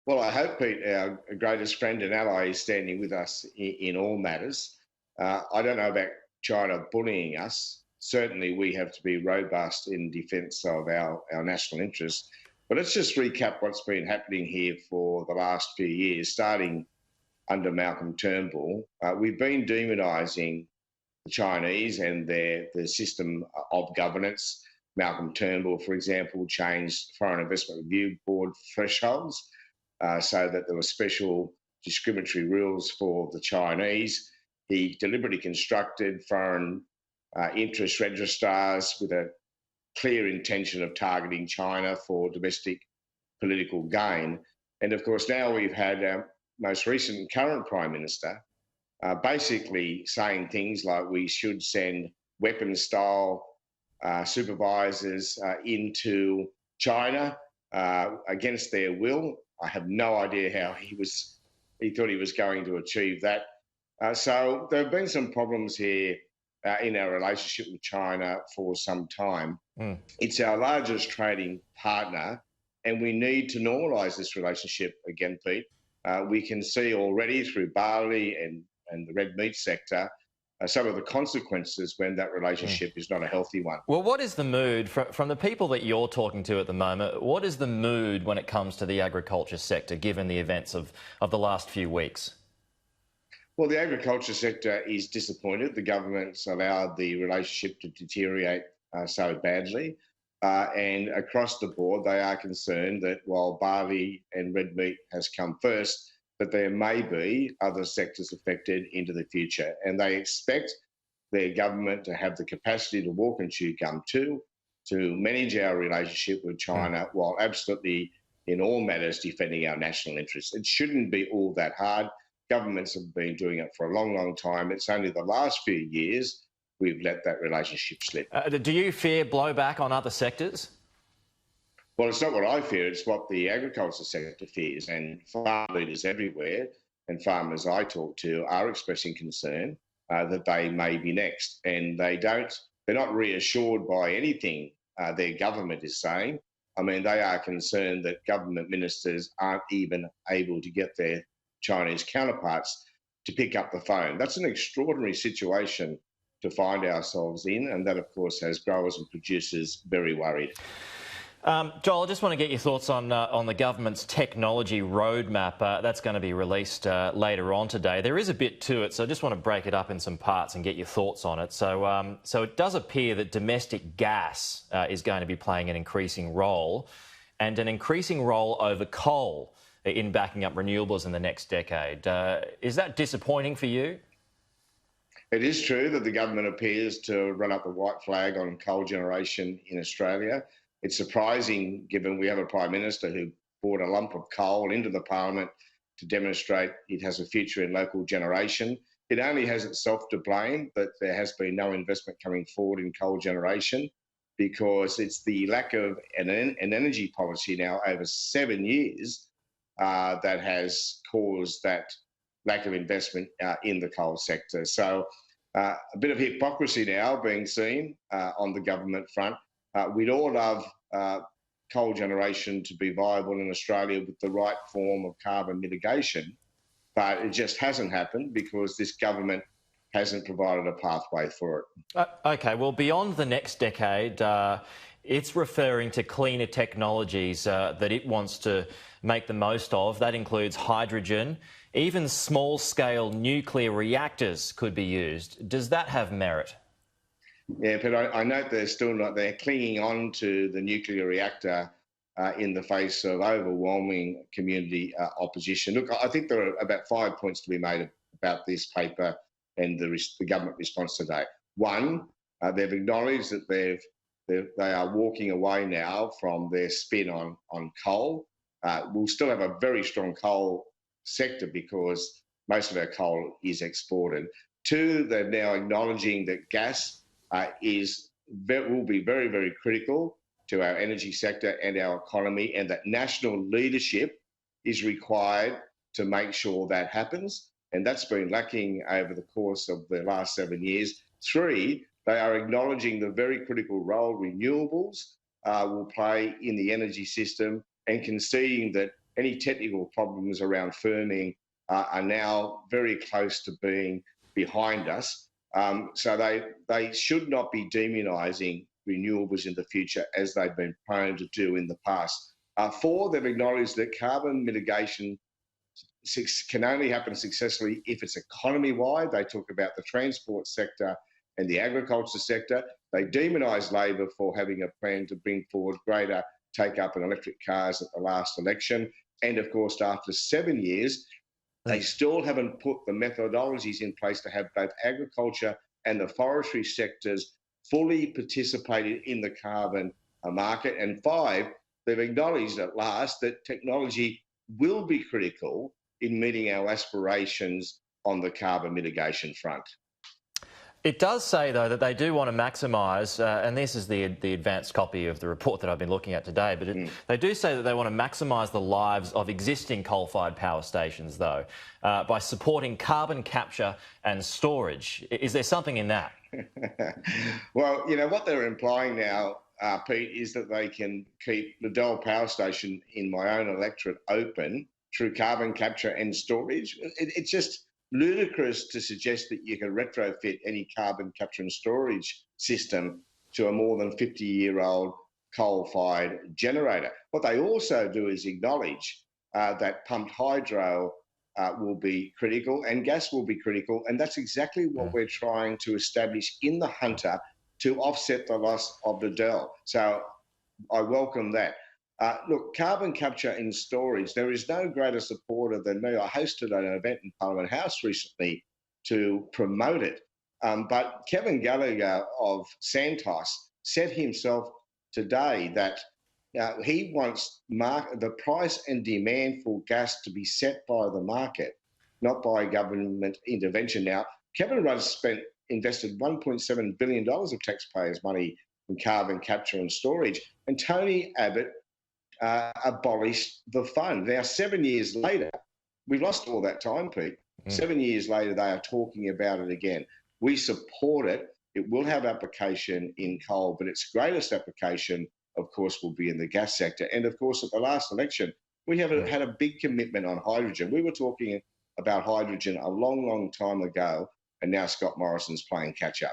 Well, I hope, Pete, our greatest friend and ally, is standing with us in all matters. I don't know about China bullying us. Certainly, we have to be robust in defence of our national interests. But let's just recap what's been happening here for the last few years, starting under Malcolm Turnbull. We've been demonising the Chinese and their system of governance. Malcolm Turnbull, for example, changed Foreign Investment Review Board thresholds so that there were special discriminatory rules for the Chinese. He deliberately constructed foreign interest registrars with a clear intention of targeting China for domestic political gain. And of course, now we've had our most recent current Prime Minister basically saying things like we should send weapons-style supervisors into China against their will. I have no idea how he thought he was going to achieve that. So there have been some problems here in our relationship with China for some time. It's our largest trading partner, and we need to normalise this relationship again, Pete. We can see already through barley and the red meat sector some of the consequences when that relationship is not a healthy one. Well, what is the mood, from the people that you're talking to at the moment, what is the mood when it comes to the agriculture sector, given the events of the last few weeks? Well, the agriculture sector is disappointed. The government's allowed the relationship to deteriorate so badly. And across the board, they are concerned that while barley and red meat has come first, that there may be other sectors affected into the future. And they expect their government to have the capacity to walk and chew gum too, to manage our relationship with China while absolutely, in all matters, defending our national interests. It shouldn't be all that hard. Governments have been doing it for a long, long time. It's only the last few years we've let that relationship slip. Do you fear blowback on other sectors? Well, it's not what I fear, it's what the agriculture sector fears. And farm leaders everywhere and farmers I talk to are expressing concern that they may be next. And they're not reassured by anything their government is saying. I mean, they are concerned that government ministers aren't even able to get their Chinese counterparts to pick up the phone. That's an extraordinary situation to find ourselves in, and that, of course, has growers and producers very worried. Joel, I just want to get your thoughts on the government's technology roadmap. That's going to be released later on today. There is a bit to it, so I just want to break it up in some parts and get your thoughts on it. So it does appear that domestic gas is going to be playing an increasing role, and an increasing role over coal in backing up renewables in the next decade. Is that disappointing for you? It is true that the government appears to run up the white flag on coal generation in Australia. It's surprising, given we have a Prime Minister who brought a lump of coal into the Parliament to demonstrate it has a future in local generation. It only has itself to blame that there has been no investment coming forward in coal generation, because it's the lack of an energy policy now over 7 years that has caused that lack of investment in the coal sector. So a bit of hypocrisy now being seen on the government front. We'd all love coal generation to be viable in Australia with the right form of carbon mitigation, but it just hasn't happened because this government hasn't provided a pathway for it. OK, well, beyond the next decade, it's referring to cleaner technologies that it wants to make the most of. That includes hydrogen. Even small-scale nuclear reactors could be used. Does that have merit? Yeah, but I note they're clinging on to the nuclear reactor in the face of overwhelming community opposition. Look, I think there are about 5 points to be made about this paper and the government response today. One, they've acknowledged that they are walking away now from their spin on coal. We'll still have a very strong coal sector because most of our coal is exported. Two, they're now acknowledging that gas will be very, very critical to our energy sector and our economy, and that national leadership is required to make sure that happens. And that's been lacking over the course of the last 7 years. Three, they are acknowledging the very critical role renewables will play in the energy system and conceding that any technical problems around firming are now very close to being behind us. So they should not be demonising renewables in the future as they've been prone to do in the past. Four, they've acknowledged that carbon mitigation can only happen successfully if it's economy-wide. They talk about the transport sector and the agriculture sector. They demonise Labor for having a plan to bring forward greater take-up in electric cars at the last election. And, of course, after 7 years, they still haven't put the methodologies in place to have both agriculture and the forestry sectors fully participated in the carbon market. And five, they've acknowledged at last that technology will be critical in meeting our aspirations on the carbon mitigation front. It does say, though, that they do want to maximise, and this is the advanced copy of the report that I've been looking at today, but they do say that they want to maximise the lives of existing coal-fired power stations, though, by supporting carbon capture and storage. Is there something in that? Well, you know, what they're implying now, Pete, is that they can keep the Dell Power Station in my own electorate open through carbon capture and storage. It's just ludicrous to suggest that you can retrofit any carbon capture and storage system to a more than 50-year-old coal-fired generator. What they also do is acknowledge that pumped hydro will be critical and gas will be critical, and that's exactly what we're trying to establish in the Hunter to offset the loss of the Dell. So I welcome that. Look, carbon capture and storage, there is no greater supporter than me. I hosted an event in Parliament House recently to promote it. But Kevin Gallagher of Santos said himself today that he wants the price and demand for gas to be set by the market, not by government intervention. Now, Kevin Rudd invested $1.7 billion of taxpayers' money in carbon capture and storage, and Tony Abbott abolished the fund. Now, 7 years later, we've lost all that time, Pete. 7 years later, they are talking about it again. We support it. It will have application in coal, but its greatest application, of course, will be in the gas sector. And, of course, at the last election, we had a big commitment on hydrogen. We were talking about hydrogen a long, long time ago, and now Scott Morrison's playing catch-up.